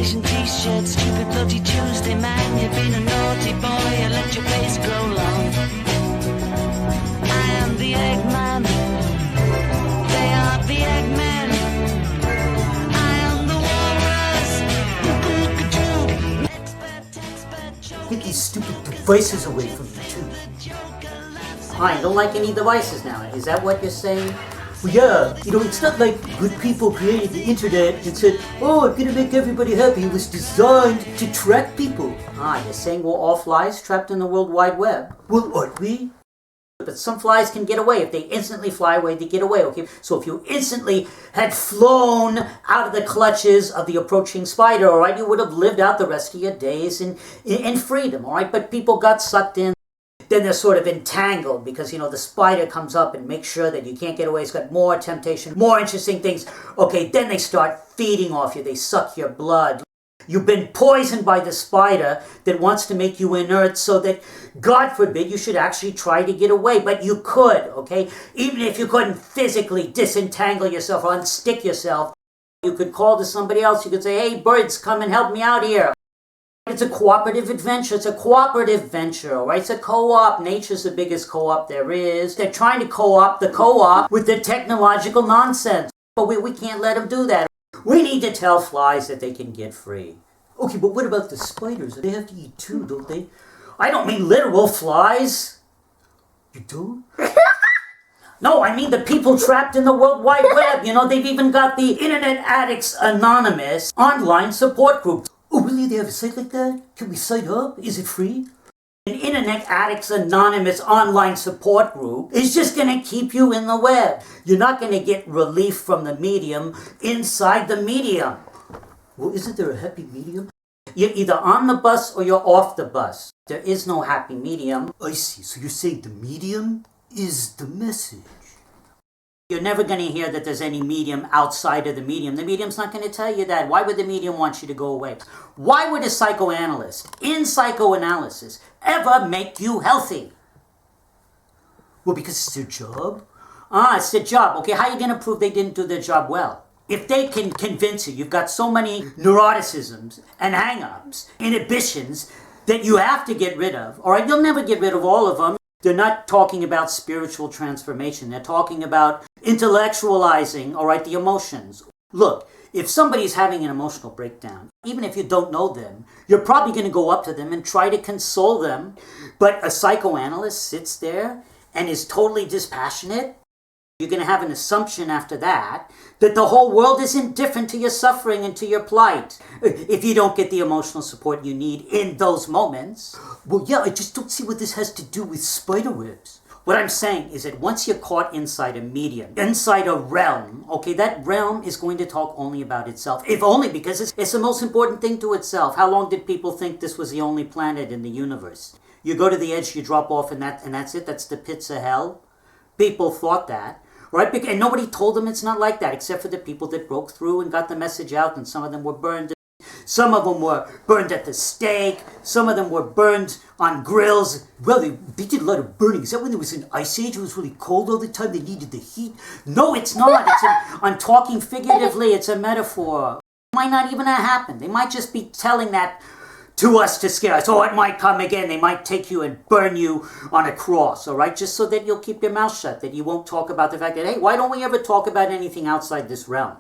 imitation t-shirt, stupid bloody Tuesday man. You've been a naughty boy, you let your face grow long. I am the Eggman, they are the Eggmen. I am the walrus. Get these stupid devices away from me too. I don't like any devices now. Is that what you're saying? Well, yeah, it's not like good people created the internet and said, oh, I'm gonna make everybody happy. It was designed to track people. You're saying we're all flies trapped in the World Wide Web? Well, aren't we? But some flies can get away. If they instantly fly away, they get away, okay? So if you instantly had flown out of the clutches of the approaching spider, all right, you would have lived out the rest of your days in freedom, all right? But people got sucked in. Then they're sort of entangled because, the spider comes up and makes sure that you can't get away. It's got more temptation, more interesting things. Okay, then they start feeding off you. They suck your blood. You've been poisoned by the spider that wants to make you inert so that, God forbid, you should actually try to get away. But you could, okay? Even if you couldn't physically disentangle yourself or unstick yourself, you could call to somebody else. You could say, hey, birds, come and help me out here. It's a cooperative adventure. It's a cooperative venture, all right? It's a co-op. Nature's the biggest co-op there is. They're trying to co-op the co-op with the technological nonsense. But we can't let them do that. We need to tell flies that they can get free. Okay, but what about the spiders? They have to eat too, don't they? I don't mean literal flies. You do? No, I mean the people trapped in the World Wide Web. They've even got the Internet Addicts Anonymous online support group. Oh, really? They have a site like that? Can we sign up? Is it free? An Internet Addicts Anonymous online support group is just going to keep you in the web. You're not going to get relief from the medium inside the medium. Well, isn't there a happy medium? You're either on the bus or you're off the bus. There is no happy medium. I see. So you're saying the medium is the message. You're never going to hear that there's any medium outside of the medium. The medium's not going to tell you that. Why would the medium want you to go away? Why would a psychoanalyst in psychoanalysis ever make you healthy? Well, because it's their job. It's their job. Okay, how are you going to prove they didn't do their job well? If they can convince you, you've got so many neuroticisms and hang-ups, inhibitions, that you have to get rid of. All right, you'll never get rid of all of them. They're not talking about spiritual transformation. They're talking about intellectualizing, all right, the emotions. Look, if somebody's having an emotional breakdown, even if you don't know them, you're probably going to go up to them and try to console them. But a psychoanalyst sits there and is totally dispassionate. You're going to have an assumption after that the whole world is indifferent to your suffering and to your plight if you don't get the emotional support you need in those moments. Well, yeah, I just don't see what this has to do with spider webs. What I'm saying is that once you're caught inside a medium, inside a realm, okay, that realm is going to talk only about itself. If only because it's the most important thing to itself. How long did people think this was the only planet in the universe? You go to the edge, you drop off, and that's it? That's the pits of hell? People thought that. Right? And nobody told them it's not like that, except for the people that broke through and got the message out, and some of them were burned. Some of them were burned at the stake. Some of them were burned on grills. Well, they did a lot of burning. Is that when there was an ice age? It was really cold all the time. They needed the heat. No, it's not. I'm talking figuratively. It's a metaphor. It might not even have happened. They might just be telling that to us to scare us. Oh, it might come again. They might take you and burn you on a cross, all right? Just so that you'll keep your mouth shut, that you won't talk about the fact that, hey, why don't we ever talk about anything outside this realm?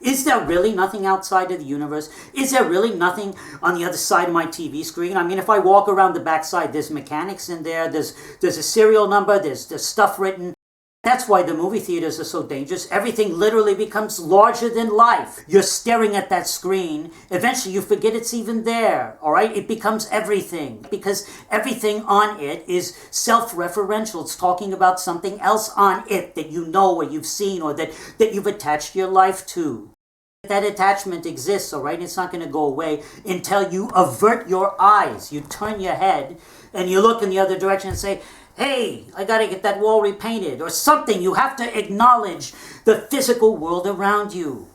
Is there really nothing outside of the universe? Is there really nothing on the other side of my TV screen? I mean, if I walk around the backside, there's mechanics in there, there's a serial number, there's stuff written. That's why the movie theaters are so dangerous. Everything literally becomes larger than life. You're staring at that screen. Eventually you forget it's even there, all right? It becomes everything because everything on it is self-referential. It's talking about something else on it that you know or you've seen or that you've attached your life to. That attachment exists, all right? It's not going to go away until you avert your eyes. You turn your head and you look in the other direction and say, hey, I gotta get that wall repainted, or something. You have to acknowledge the physical world around you.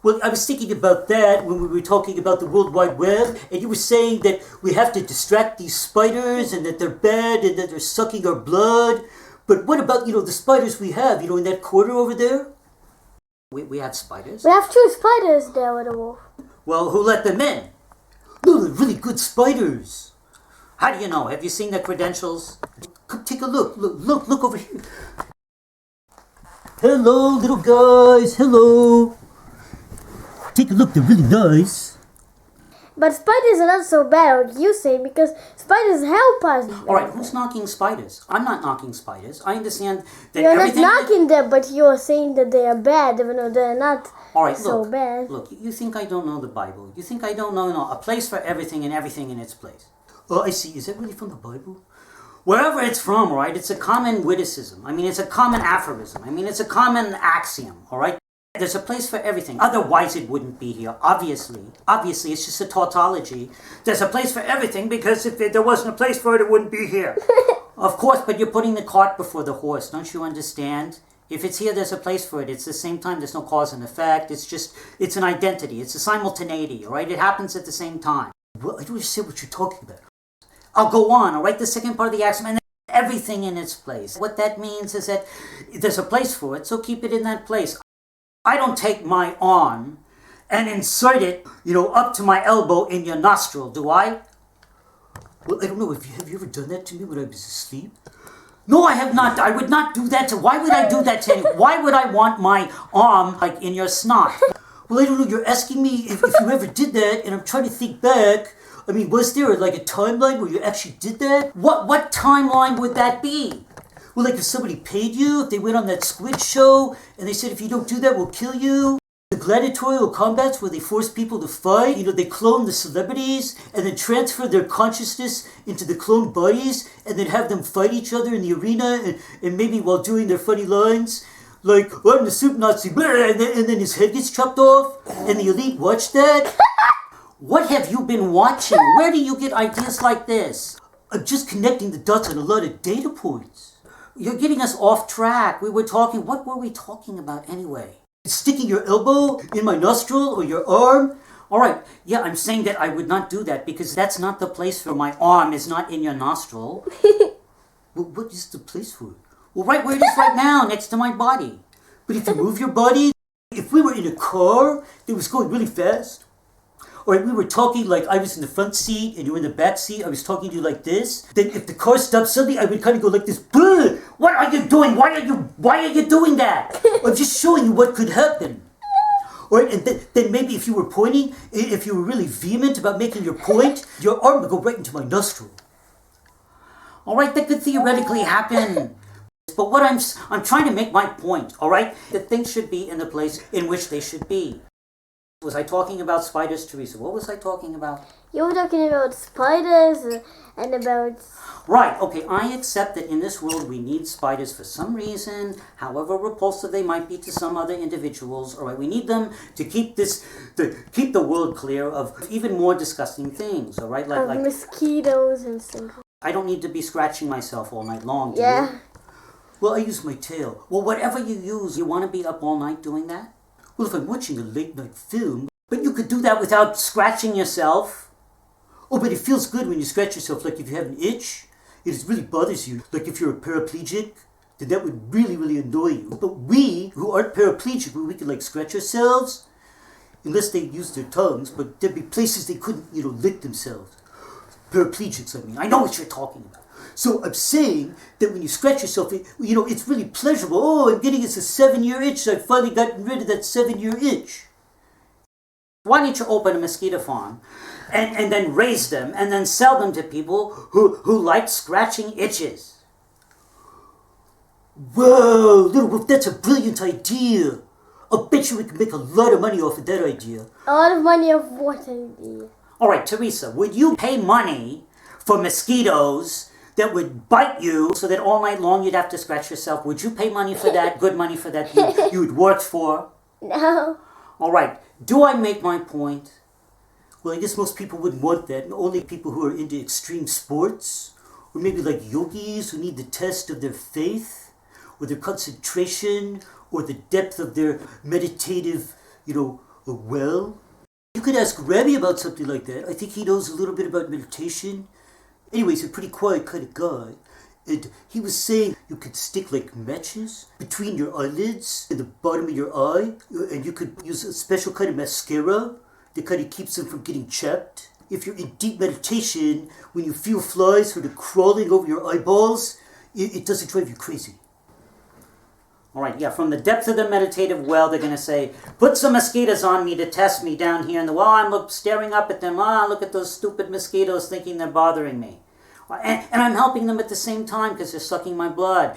Well, I was thinking about that when we were talking about the World Wide Web, and you were saying that we have to distract these spiders, and that they're bad, and that they're sucking our blood. But what about, the spiders we have, in that corner over there? We have spiders. We have 2 spiders there with a wolf. Well, who let them in? No, they're really good spiders. How do you know? Have you seen their credentials? Come take a look. Look over here. Hello, little guys. Hello. Take a look. They're really nice. But spiders are not so bad, what you say, because spiders help us. All right, who's knocking spiders? I'm not knocking spiders. I understand that You're not everything... knocking them, but you're saying that they are bad, even though they're not All right, so look, bad. Look, you think I don't know the Bible. You think I don't know, a place for everything and everything in its place. Oh, I see. Is that really from the Bible? Wherever it's from, all right, it's a common witticism. I mean, it's a common aphorism. I mean, it's a common axiom, all right? There's a place for everything. Otherwise, it wouldn't be here. Obviously, it's just a tautology. There's a place for everything because if there wasn't a place for it, it wouldn't be here. Of course, but you're putting the cart before the horse. Don't you understand? If it's here, there's a place for it. It's the same time. There's no cause and effect. It's an identity. It's a simultaneity, all right? It happens at the same time. Well, I don't understand what you're talking about. I'll go on, all right? The second part of the axiom, and then everything in its place. What that means is that there's a place for it, so keep it in that place. I don't take my arm and insert it, up to my elbow in your nostril, do I? Well, I don't know. Have you ever done that to me when I was asleep? No, I have not. I would not do that to... Why would I do that to you? Why would I want my arm, in your snot? Well, I don't know. You're asking me if you ever did that, and I'm trying to think back. I mean, was there a timeline where you actually did that? What timeline would that be? Well, if somebody paid you, if they went on that Squid Show, and they said, if you don't do that, we'll kill you. The gladiatorial combats where they force people to fight, they clone the celebrities, and then transfer their consciousness into the cloned bodies, and then have them fight each other in the arena, and maybe while doing their funny lines, like, I'm the soup Nazi, and then his head gets chopped off, and the elite watch that. What have you been watching? Where do you get ideas like this? I'm just connecting the dots on a lot of data points. You're getting us off track. What were we talking about anyway? Sticking your elbow in my nostril or your arm? All right, yeah, I'm saying that I would not do that because that's not the place for my arm is not in your nostril. Well, what is the place for it? Well, right where it is right now, next to my body. But if you move your body, if we were in a car that was going really fast, or we were talking like I was in the front seat and you were in the back seat, I was talking to you like this, then if the car stopped suddenly, I would kind of go like this. Bleh! What are you doing? Why are you doing that? I'm just showing you what could happen. Alright, and then maybe if you were pointing, if you were really vehement about making your point, your arm would go right into my nostril. Alright, that could theoretically happen. But what I'm trying to make my point, alright? That things should be in the place in which they should be. Was I talking about spiders, Teresa? What was I talking about? You were talking about spiders and about... Right, okay, I accept that in this world we need spiders for some reason, however repulsive they might be to some other individuals, alright, we need them to keep keep the world clear of even more disgusting things, alright? Like mosquitoes and stuff. I don't need to be scratching myself all night long, do Yeah. you? Well, I use my tail. Well, whatever you use, you want to be up all night doing that? Well, if I'm watching a late-night film... But you could do that without scratching yourself. Oh, but it feels good when you scratch yourself. Like if you have an itch, it really bothers you. Like if you're a paraplegic, then that would really, really annoy you. But we, who aren't paraplegic, we could scratch ourselves, unless they use their tongues, but there'd be places they couldn't, lick themselves. Paraplegics, I mean. I know what you're talking about. So I'm saying that when you scratch yourself, it's really pleasurable. Oh, I'm getting this a 7-year itch, so I've finally gotten rid of that 7-year itch. Why don't you open a mosquito farm and then raise them and then sell them to people who like scratching itches? Whoa, Little Wolf, that's a brilliant idea. I'll bet you we can make a lot of money off of that idea. A lot of money of what idea? All right, Teresa, would you pay money for mosquitoes that would bite you so that all night long you'd have to scratch yourself? Would you pay money for that, good money for that you would work for? No. All right, do I make my point? Well, I guess most people wouldn't want that. And only people who are into extreme sports, or maybe like yogis who need the test of their faith, or their concentration, or the depth of their meditative, well. You could ask Rabbi about something like that. I think he knows a little bit about meditation. Anyway, he's a pretty quiet kind of guy. And he was saying you could stick like matches between your eyelids and the bottom of your eye, and you could use a special kind of mascara that kind of keeps them from getting chapped. If you're in deep meditation, when you feel flies sort of crawling over your eyeballs, it doesn't drive you crazy. All right, yeah, from the depth of the meditative well, they're going to say, put some mosquitoes on me to test me down here in the well. I'm staring up at them. Look at those stupid mosquitoes thinking they're bothering me. And I'm helping them at the same time because they're sucking my blood.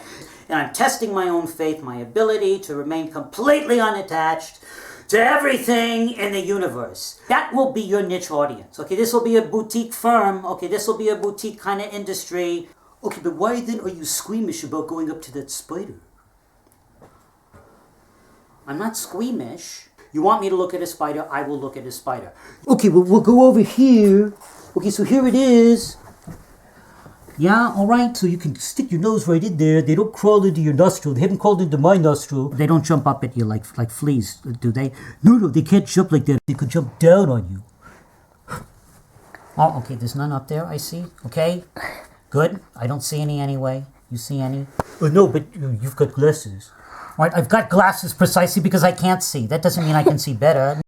And I'm testing my own faith, my ability to remain completely unattached to everything in the universe. That will be your niche audience. Okay, this will be a boutique firm. Okay, this will be a boutique kind of industry. Okay, but why then are you squeamish about going up to that spider? I'm not squeamish. You want me to look at a spider, I will look at a spider. Okay, well, we'll go over here. Okay, so here it is. Yeah, all right. So you can stick your nose right in there. They don't crawl into your nostril. They haven't crawled into my nostril. They don't jump up at you like fleas, do they? No, they can't jump like that. They could jump down on you. Oh, okay, there's none up there, I see. Okay, good. I don't see any anyway. You see any? No, but you've got glasses. All right, I've got glasses precisely because I can't see. That doesn't mean I can see better.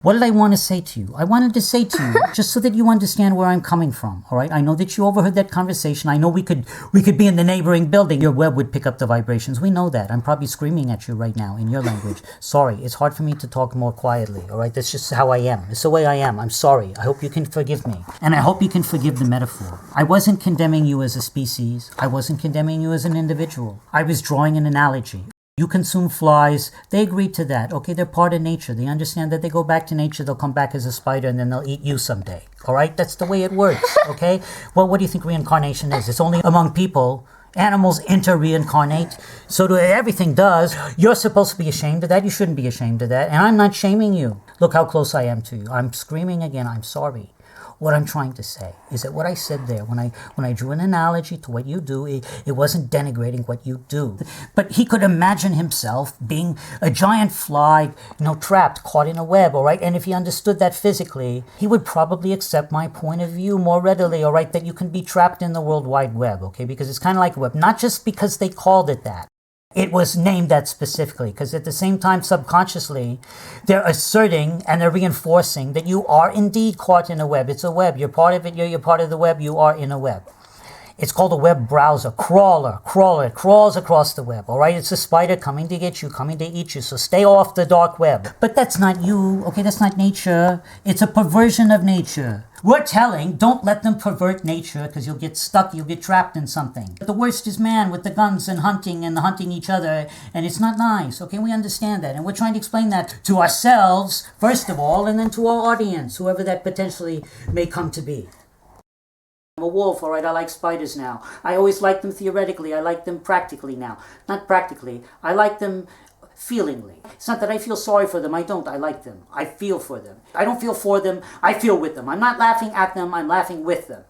What did I want to say to you? I wanted to say to you, just so that you understand where I'm coming from, all right? I know that you overheard that conversation. I know we could be in the neighboring building. Your web would pick up the vibrations. We know that. I'm probably screaming at you right now in your language. Sorry, it's hard for me to talk more quietly, all right? That's just how I am. It's the way I am. I'm sorry. I hope you can forgive me. And I hope you can forgive the metaphor. I wasn't condemning you as a species. I wasn't condemning you as an individual. I was drawing an analogy. You consume flies. They agreed to that. Okay, they're part of nature. They understand that they go back to nature. They'll come back as a spider and then they'll eat you someday. All right? That's the way it works. Okay? Well, what do you think reincarnation is? It's only among people. Animals inter-reincarnate. So everything does. You're supposed to be ashamed of that. You shouldn't be ashamed of that. And I'm not shaming you. Look how close I am to you. I'm screaming again. I'm sorry. What I'm trying to say is that what I said there, when I drew an analogy to what you do, it wasn't denigrating what you do. But he could imagine himself being a giant fly, trapped, caught in a web, all right? And if he understood that physically, he would probably accept my point of view more readily, all right, that you can be trapped in the World Wide Web, okay? Because it's kind of like a web, not just because they called it that. It was named that specifically because at the same time, subconsciously, they're asserting and they're reinforcing that you are indeed caught in a web. It's a web. You're part of it. You're part of the web. You are in a web. It's called a web browser. Crawler. It crawls across the web. All right? It's a spider coming to get you, coming to eat you. So stay off the dark web. But that's not you. Okay? That's not nature. It's a perversion of nature. We're telling, don't let them pervert nature because you'll get stuck, you'll get trapped in something. The worst is man with the guns and hunting each other, and it's not nice, okay? We understand that, and we're trying to explain that to ourselves, first of all, and then to our audience, whoever that potentially may come to be. I'm a wolf, all right? I like spiders now. I always liked them theoretically. I like them practically now. Not practically. I like them feelingly. It's not that I feel sorry for them. I don't. I like them. I feel for them. I don't feel for them. I feel with them. I'm not laughing at them. I'm laughing with them.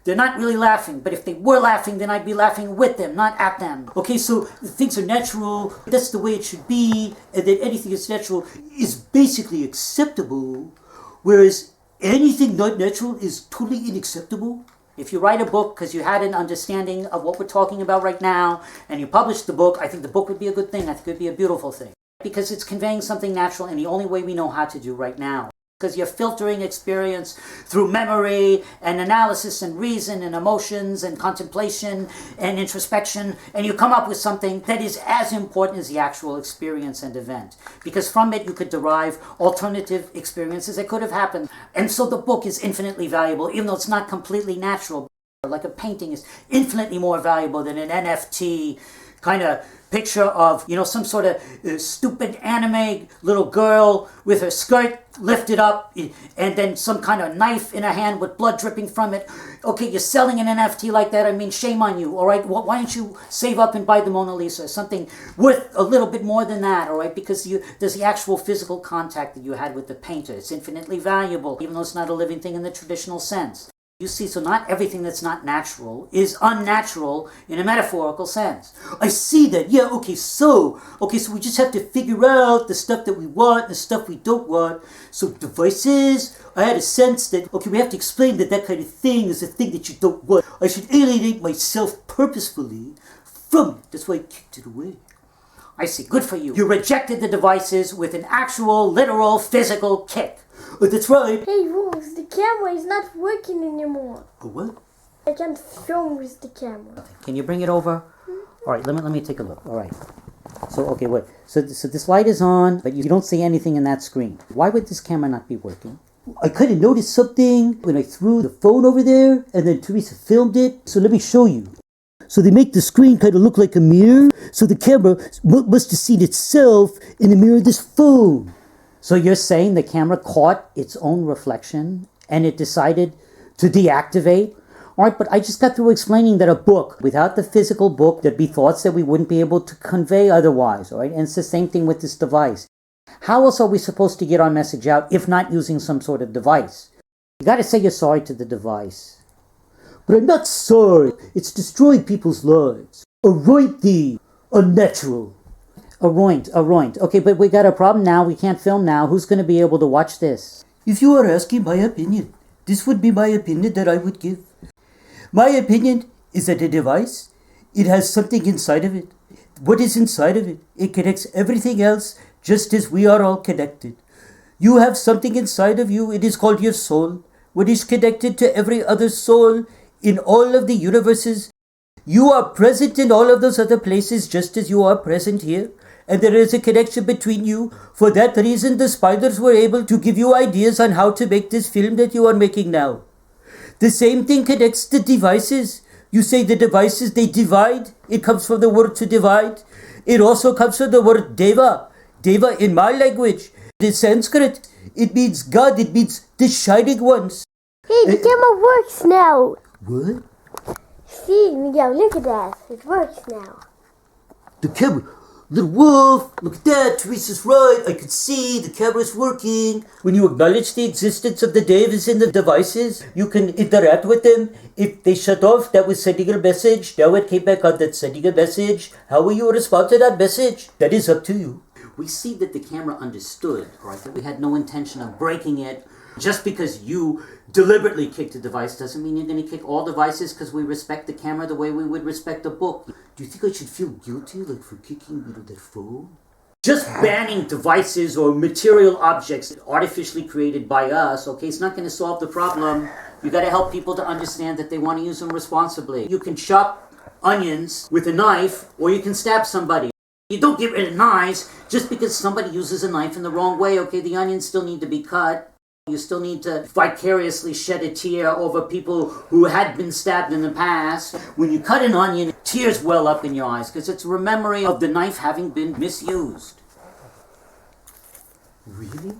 They're not really laughing, but if they were laughing, then I'd be laughing with them, not at them. Okay, so things are natural. That's the way it should be, and that anything that's natural is basically acceptable, whereas anything not natural is totally unacceptable. If you write a book because you had an understanding of what we're talking about right now, and you publish the book, I think the book would be a good thing. I think it would be a beautiful thing. Because it's conveying something natural in the only way we know how to do right now. Because you're filtering experience through memory and analysis and reason and emotions and contemplation and introspection, and you come up with something that is as important as the actual experience and event. Because from it you could derive alternative experiences that could have happened. And so the book is infinitely valuable, even though it's not completely natural. Like a painting is infinitely more valuable than an NFT kind of picture of, some sort of stupid anime little girl with her skirt lifted up and then some kind of knife in her hand with blood dripping from it. Okay, you're selling an NFT like that. I mean, shame on you, all right? Why don't you save up and buy the Mona Lisa, something worth a little bit more than that, all right? Because there's the actual physical contact that you had with the painter. It's infinitely valuable, even though it's not a living thing in the traditional sense. You see, so not everything that's not natural is unnatural in a metaphorical sense. I see that. Yeah, so we just have to figure out the stuff that we want and the stuff we don't want. So devices, I had a sense that, we have to explain that kind of thing is a thing that you don't want. I should alienate myself purposefully from it. That's why I kicked it away. I see. Good for you. You rejected the devices with an actual, literal, physical kick. That's right. Hey, Wolves, the camera is not working anymore. What? I can't film with the camera. Can you bring it over? All right, let me take a look. All right. So, okay, wait. So this light is on, but you don't see anything in that screen. Why would this camera not be working? I kind of noticed something when I threw the phone over there, and then Teresa filmed it. So let me show you. So they make the screen kind of look like a mirror. So the camera must have seen itself in the mirror of this phone. So you're saying the camera caught its own reflection and it decided to deactivate? All right, but I just got through explaining that a book, without the physical book, there'd be thoughts that we wouldn't be able to convey otherwise, all right? And it's the same thing with this device. How else are we supposed to get our message out if not using some sort of device? You got to say you're sorry to the device. But I'm not sorry. It's destroying people's lives. Aroint thee, unnatural. Aroint. Okay, but we got a problem now. We can't film now. Who's going to be able to watch this? If you are asking my opinion, this would be my opinion that I would give. My opinion is that a device, it has something inside of it. What is inside of it? It connects everything else just as we are all connected. You have something inside of you. It is called your soul. What is connected to every other soul in all of the universes. You are present in all of those other places just as you are present here. And there is a connection between you. For that reason, the spiders were able to give you ideas on how to make this film that you are making now. The same thing connects the devices. You say the devices, they divide. It comes from the word to divide. It also comes from the word deva. Deva in my language, in Sanskrit, it means God. It means the shining ones. Hey, the camera works now. What? See, Miguel, look at that. It works now. The camera. Little wolf, look at that. Teresa's right. I can see the camera's working. When you acknowledge the existence of the devs in the devices, you can interact with them. If they shut off, that was sending a message. Now it came back on, that sending a message. How will you respond to that message? That is up to you. We see that the camera understood, right, that we had no intention of breaking it. Just because you deliberately kicked a device doesn't mean you're going to kick all devices, because we respect the camera the way we would respect a book. Do you think I should feel guilty, like, for kicking, that phone? Just banning devices or material objects artificially created by us, okay, it's not going to solve the problem. You got to help people to understand that they want to use them responsibly. You can chop onions with a knife, or you can stab somebody. You don't get rid of knives just because somebody uses a knife in the wrong way, okay? The onions still need to be cut. You still need to vicariously shed a tear over people who had been stabbed in the past. When you cut an onion, tears well up in your eyes because it's a memory of the knife having been misused. Really?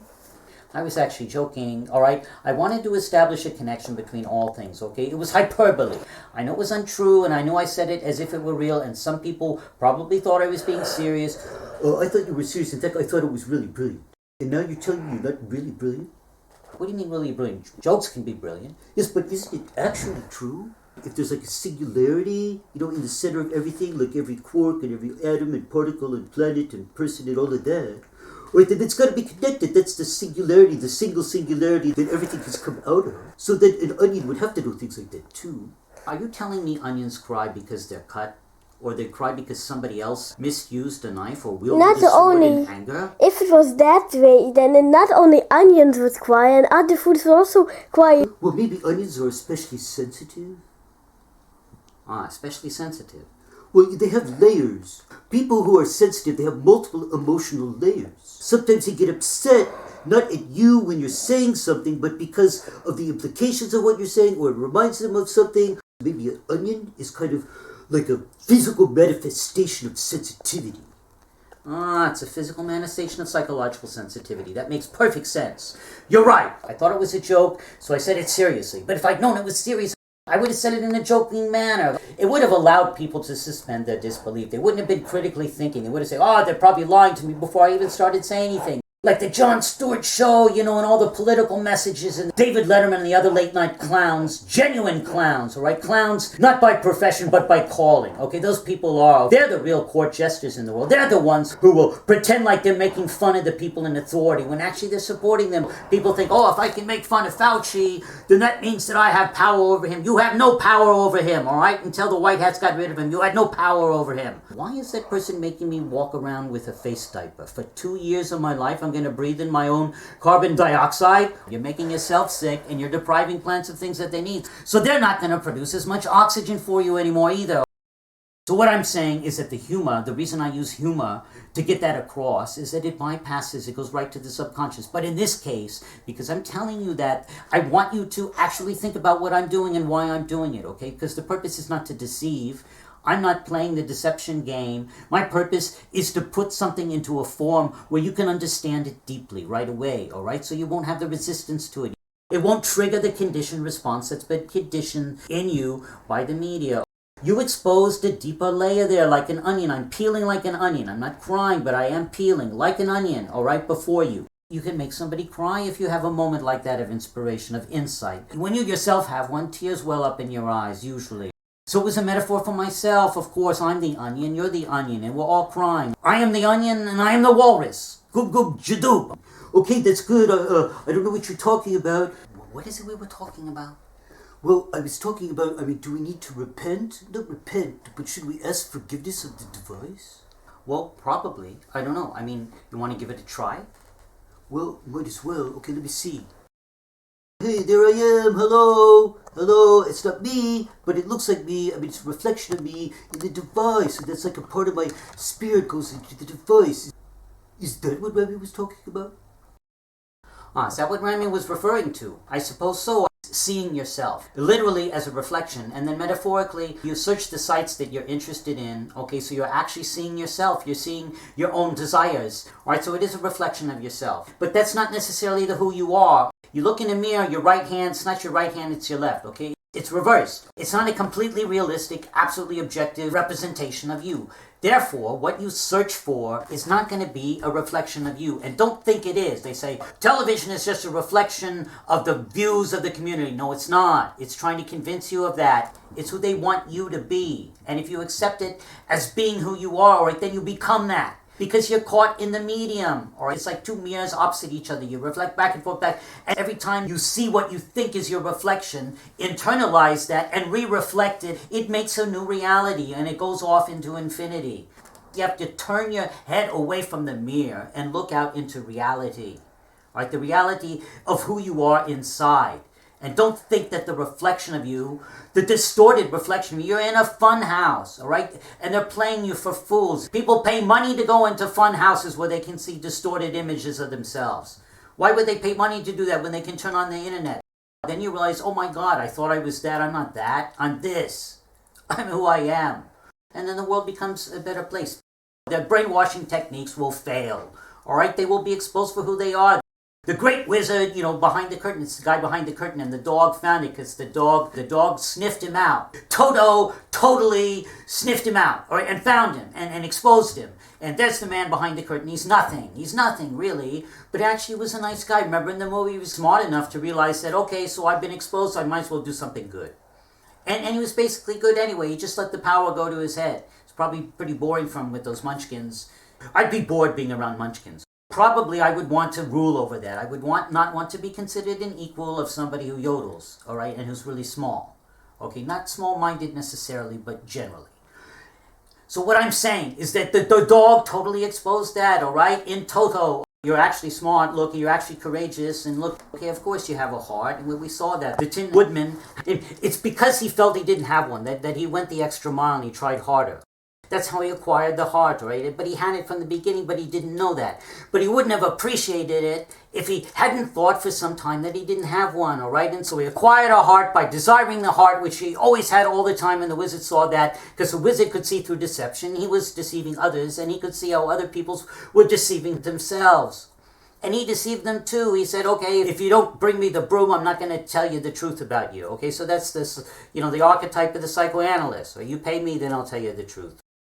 I was actually joking, all right? I wanted to establish a connection between all things, okay? It was hyperbole. I know it was untrue, and I know I said it as if it were real, and some people probably thought I was being serious. I thought you were serious. In fact, I thought it was really brilliant. And now you're telling me you're not really brilliant? What do you mean really brilliant? Jokes can be brilliant. Yes, but isn't it actually true? If there's like a singularity, in the center of everything, like every quark and every atom and particle and planet and person and all of that, right, then it's got to be connected. That's the singularity, the single singularity that everything has come out of. So that an onion would have to do things like that too. Are you telling me onions cry because they're cut? Or they cry because somebody else misused a knife or wielded a sword in anger? If it was that way, then not only onions would cry, and other foods would also cry. Well, maybe onions are especially sensitive. Especially sensitive. Well, they have layers. People who are sensitive, they have multiple emotional layers. Sometimes they get upset, not at you when you're saying something, but because of the implications of what you're saying, or it reminds them of something. Maybe an onion is kind of like a physical manifestation of sensitivity. It's a physical manifestation of psychological sensitivity. That makes perfect sense. You're right. I thought it was a joke, so I said it seriously. But if I'd known it was serious, I would have said it in a joking manner. It would have allowed people to suspend their disbelief. They wouldn't have been critically thinking. They would have said, they're probably lying to me before I even started saying anything. Like the Jon Stewart show, and all the political messages, and David Letterman and the other late night clowns, genuine clowns, all right? Clowns, not by profession, but by calling, okay? Those people they're the real court jesters in the world. They're the ones who will pretend like they're making fun of the people in authority when actually they're supporting them. People think, if I can make fun of Fauci, then that means that I have power over him. You have no power over him, all right? Until the White Hats got rid of him, you had no power over him. Why is that person making me walk around with a face diaper? For 2 years of my life, I'm going to breathe in my own carbon dioxide. You're making yourself sick and you're depriving plants of things that they need. So they're not going to produce as much oxygen for you anymore either. So what I'm saying is that the reason I use humor to get that across is that it bypasses, it goes right to the subconscious. But in this case, because I'm telling you that, I want you to actually think about what I'm doing and why I'm doing it, okay? Because the purpose is not to deceive. I'm not playing the deception game. My purpose is to put something into a form where you can understand it deeply right away, all right? So you won't have the resistance to it. It won't trigger the conditioned response that's been conditioned in you by the media. You exposed a deeper layer there like an onion. I'm peeling like an onion. I'm not crying, but I am peeling like an onion, all right, before you. You can make somebody cry if you have a moment like that of inspiration, of insight. When you yourself have one, tears well up in your eyes, usually. So it was a metaphor for myself. Of course, I'm the onion, you're the onion, and we're all crying. I am the onion, and I am the walrus. Goob goob jadoop. Okay, that's good. I don't know what you're talking about. What is it we were talking about? Well, I was talking about, do we need to repent? Not repent, but should we ask forgiveness of the device? Well, probably. I don't know. You want to give it a try? Well, might as well. Okay, let me see. Hey, there I am. Hello. Hello. It's not me, but it looks like me. It's a reflection of me in the device. And that's like a part of my spirit goes into the device. Is that what Rami was talking about? Is that what Rami was referring to? I suppose so. Seeing yourself, literally as a reflection, and then metaphorically, you search the sites that you're interested in, okay, so you're actually seeing yourself, you're seeing your own desires, alright, so it is a reflection of yourself. But that's not necessarily who you are. You look in a mirror, your right hand, it's not your right hand, it's your left, okay? It's reversed. It's not a completely realistic, absolutely objective representation of you. Therefore, what you search for is not going to be a reflection of you. And don't think it is. They say, television is just a reflection of the views of the community. No, it's not. It's trying to convince you of that. It's who they want you to be. And if you accept it as being who you are, right, then you become that. Because you're caught in the medium, or it's like two mirrors opposite each other. You reflect back and forth back, and every time you see what you think is your reflection, internalize that and re-reflect it. It makes a new reality, and it goes off into infinity. You have to turn your head away from the mirror and look out into reality, right? The reality of who you are inside. And don't think that the reflection of you, the distorted reflection of you, you're in a fun house, all right? And they're playing you for fools. People pay money to go into fun houses where they can see distorted images of themselves. Why would they pay money to do that when they can turn on the internet? Then you realize, oh my God, I thought I was that. I'm not that. I'm this. I'm who I am. And then the world becomes a better place. Their brainwashing techniques will fail, all right? They will be exposed for who they are. The great wizard, behind the curtain, it's the guy behind the curtain, and the dog found it because the dog sniffed him out. Toto totally sniffed him out, all right, and found him and exposed him. And there's the man behind the curtain. He's nothing really, but actually was a nice guy. Remember in the movie, he was smart enough to realize that, okay, so I've been exposed, so I might as well do something good. And he was basically good anyway. He just let the power go to his head. It's probably pretty boring for him with those munchkins. I'd be bored being around munchkins. Probably I would want to rule over that. I would not want to be considered an equal of somebody who yodels, all right, and who's really small. Okay, not small-minded necessarily, but generally. So what I'm saying is that the dog totally exposed that, all right, in toto. You're actually smart, look, you're actually courageous, and look, okay, of course you have a heart, and we saw that. The Tin Woodman, it's because he felt he didn't have one, that he went the extra mile and he tried harder. That's how he acquired the heart, right? But he had it from the beginning, but he didn't know that. But he wouldn't have appreciated it if he hadn't thought for some time that he didn't have one, all right? And so he acquired a heart by desiring the heart, which he always had all the time, and the wizard saw that, because the wizard could see through deception. He was deceiving others, and he could see how other people were deceiving themselves. And he deceived them too. He said, okay, if you don't bring me the broom, I'm not going to tell you the truth about you. Okay, so that's this, the archetype of the psychoanalyst. Or you pay me, then I'll tell you the truth.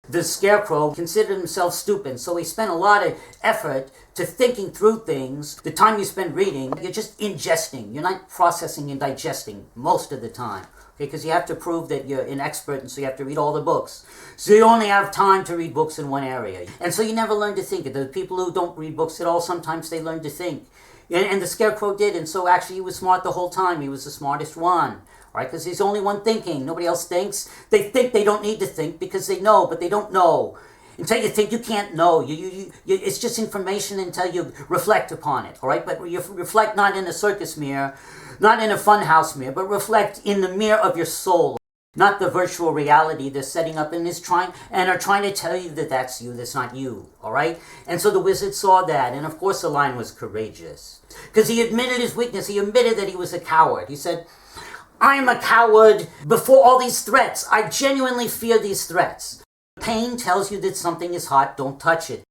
The Scarecrow considered himself stupid, so he spent a lot of effort to thinking through things. The time you spend reading, you're just ingesting. You're not processing and digesting most of the time. Okay, because you have to prove that you're an expert, and so you have to read all the books. So you only have time to read books in one area. And so you never learn to think. The people who don't read books at all, sometimes they learn to think. And the Scarecrow did, and so actually he was smart the whole time. He was the smartest one. Right, because he's the only one thinking. Nobody else thinks. They think they don't need to think because they know, but they don't know. Until you think, you can't know. It's just information until you reflect upon it. All right, but you reflect not in a circus mirror, not in a funhouse mirror, but reflect in the mirror of your soul, not the virtual reality they're setting up and are trying to tell you that that's you, that's not you. All right, and so the wizard saw that, and of course the lion was courageous because he admitted his weakness. He admitted that he was a coward. He said, I'm a coward before all these threats. I genuinely fear these threats. Pain tells you that something is hot, don't touch it.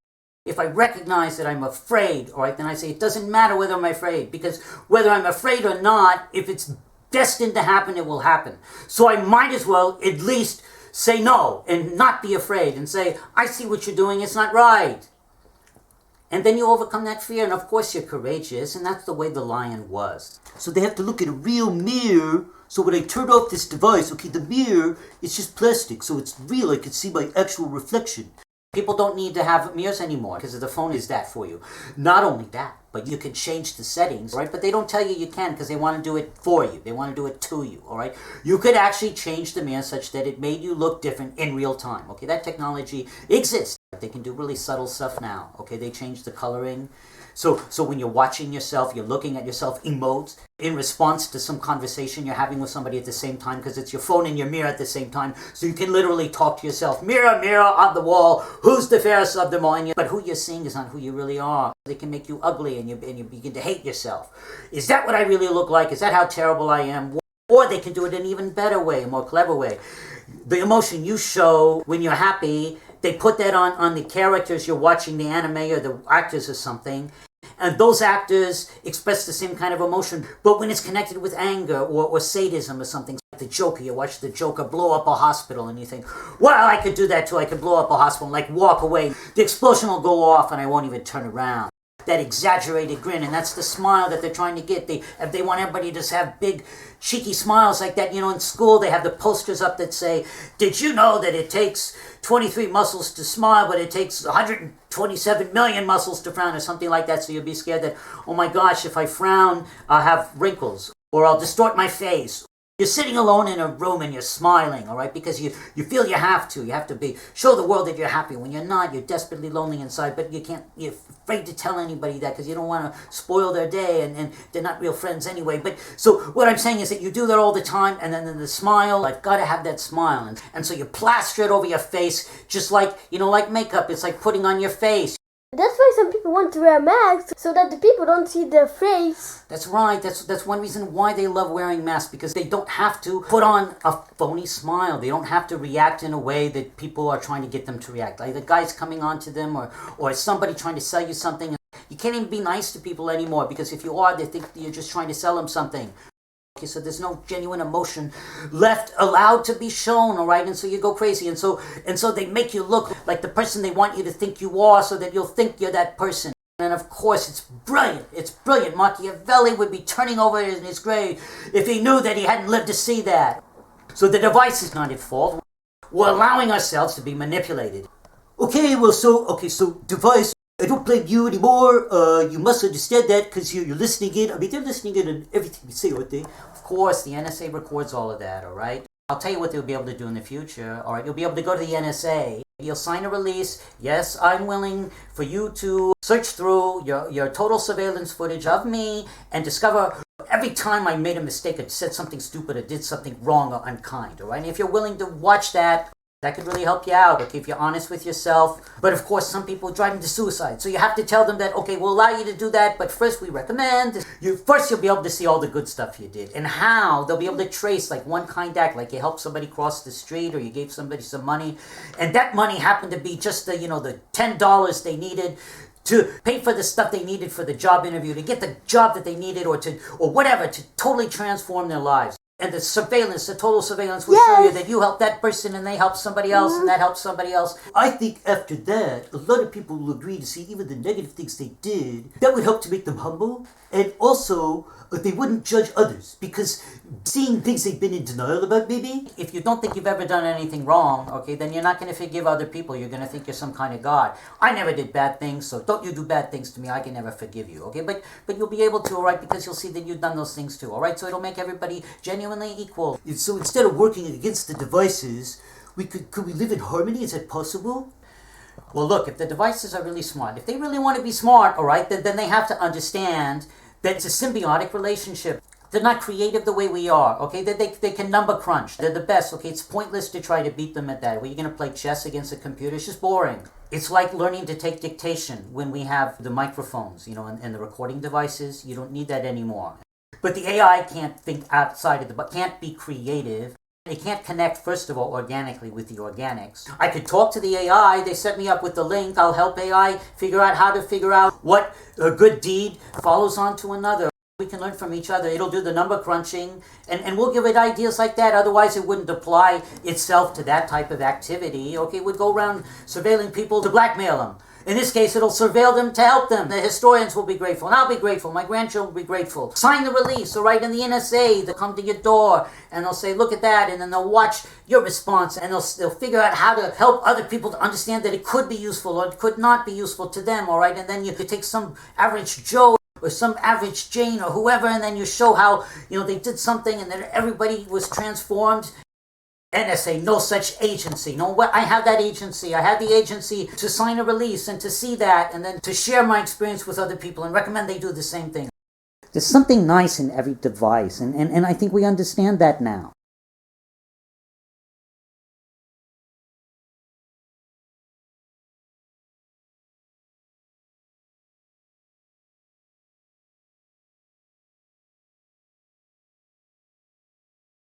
If I recognize that I'm afraid, all right, then I say it doesn't matter whether I'm afraid, because whether I'm afraid or not, if it's destined to happen, it will happen. So I might as well at least say no and not be afraid and say, I see what you're doing, it's not right. And then you overcome that fear, and of course you're courageous, and that's the way the lion was. So they have to look at a real mirror. So when I turn off this device, okay, the mirror is just plastic, so it's real. I can see my actual reflection. People don't need to have mirrors anymore because the phone is that for you. Not only that, but you can change the settings, right? But they don't tell you can because they want to do it for you. They want to do it to you, all right? You could actually change the mirror such that it made you look different in real time, okay? That technology exists. They can do really subtle stuff now, okay? They change the coloring. So when you're watching yourself, you're looking at yourself, emotes in response to some conversation you're having with somebody at the same time, because it's your phone and your mirror at the same time. So you can literally talk to yourself, mirror, mirror on the wall, who's the fairest of them all? But who you're seeing is not who you really are. They can make you ugly and you begin to hate yourself. Is that what I really look like? Is that how terrible I am? Or they can do it in an even better way, a more clever way. The emotion you show when you're happy, they put that on the characters you're watching, the anime or the actors or something. And those actors express the same kind of emotion. But when it's connected with anger or sadism or something, like the Joker, you watch the Joker blow up a hospital and you think, well, I could do that too. I could blow up a hospital and like walk away. The explosion will go off and I won't even turn around. That exaggerated grin, and that's the smile that they're trying to get. If they want everybody to just have big, cheeky smiles like that, in school they have the posters up that say, did you know that it takes 23 muscles to smile, but it takes 127 million muscles to frown, or something like that, so you'll be scared that, oh my gosh, if I frown, I'll have wrinkles, or I'll distort my face. You're sitting alone in a room and you're smiling, all right, because you feel you have to. You have to show the world that you're happy. When you're not, you're desperately lonely inside, but you're afraid to tell anybody that because you don't want to spoil their day, and they're not real friends anyway. But so what I'm saying is that you do that all the time, and then the smile, I've got to have that smile. And so you plaster it over your face, just like, like makeup. It's like putting on your face. That's why some people want to wear masks, so that the people don't see their face. That's right. That's one reason why they love wearing masks, because they don't have to put on a phony smile. They don't have to react in a way that people are trying to get them to react. Like the guy's coming on to them, or somebody trying to sell you something. You can't even be nice to people anymore, because if you are, they think you're just trying to sell them something. Okay, so there's no genuine emotion left allowed to be shown, all right? And so you go crazy, and so they make you look like the person they want you to think you are, so that you'll think you're that person. And of course, it's brilliant. It's brilliant. Machiavelli would be turning over in his grave if he knew that he hadn't lived to see that. So the device is not at fault. We're allowing ourselves to be manipulated. Okay, so device, I don't blame you anymore. You must understand that because you're listening in. I mean, they're listening in on everything you say, aren't they? Of course, the NSA records all of that, all right? I'll tell you what they'll be able to do in the future, all right? You'll be able to go to the NSA. You'll sign a release. Yes, I'm willing for you to search through your total surveillance footage of me and discover every time I made a mistake or said something stupid or did something wrong or unkind, all right? And if you're willing to watch that could really help you out, okay, if you're honest with yourself. But of course, some people drive them to suicide. So you have to tell them that, okay, we'll allow you to do that, but first we recommend. First you'll be able to see all the good stuff you did. And how they'll be able to trace like one kind act, like you helped somebody cross the street or you gave somebody some money. And that money happened to be just the $10 they needed to pay for the stuff they needed for the job interview, to get the job that they needed or whatever, to totally transform their lives. And the surveillance, the total surveillance will show you that you help that person and they help somebody else and that helps somebody else. I think after that, a lot of people will agree to see even the negative things they did. That would help to make them humble. And also, they wouldn't judge others. Because seeing things they've been in denial about, maybe. If you don't think you've ever done anything wrong, okay, then you're not going to forgive other people. You're going to think you're some kind of God. I never did bad things, so don't you do bad things to me. I can never forgive you, okay? But you'll be able to, all right, because you'll see that you've done those things too, all right? So it'll make everybody genuinely equal. So instead of working against the devices, could we live in harmony? Is that possible? Well, look, if the devices are really smart, if they really want to be smart, all right, then they have to understand that it's a symbiotic relationship. They're not creative the way we are, okay? They can number crunch. They're the best, okay? It's pointless to try to beat them at that. Well, you're going to play chess against a computer? It's just boring. It's like learning to take dictation when we have the microphones, and the recording devices. You don't need that anymore. But the AI can't think outside of can't be creative. It can't connect, first of all, organically with the organics. I could talk to the AI. They set me up with the link. I'll help AI figure out how to figure out what a good deed follows on to another. We can learn from each other. It'll do the number crunching, and we'll give it ideas like that. Otherwise, it wouldn't apply itself to that type of activity. Okay, it would go around surveilling people to blackmail them. In this case, it'll surveil them to help them. The historians will be grateful, and I'll be grateful. My grandchildren will be grateful. Sign the release, all right? And the NSA, they'll come to your door, and they'll say, look at that, and then they'll watch your response, and they'll figure out how to help other people to understand that it could be useful or it could not be useful to them, all right? And then you could take some average Joe or some average Jane or whoever, and then you show how, they did something and then everybody was transformed. NSA, no such agency. No, I have that agency. I have the agency to sign a release and to see that and then to share my experience with other people and recommend they do the same thing. There's something nice in every device, and I think we understand that now.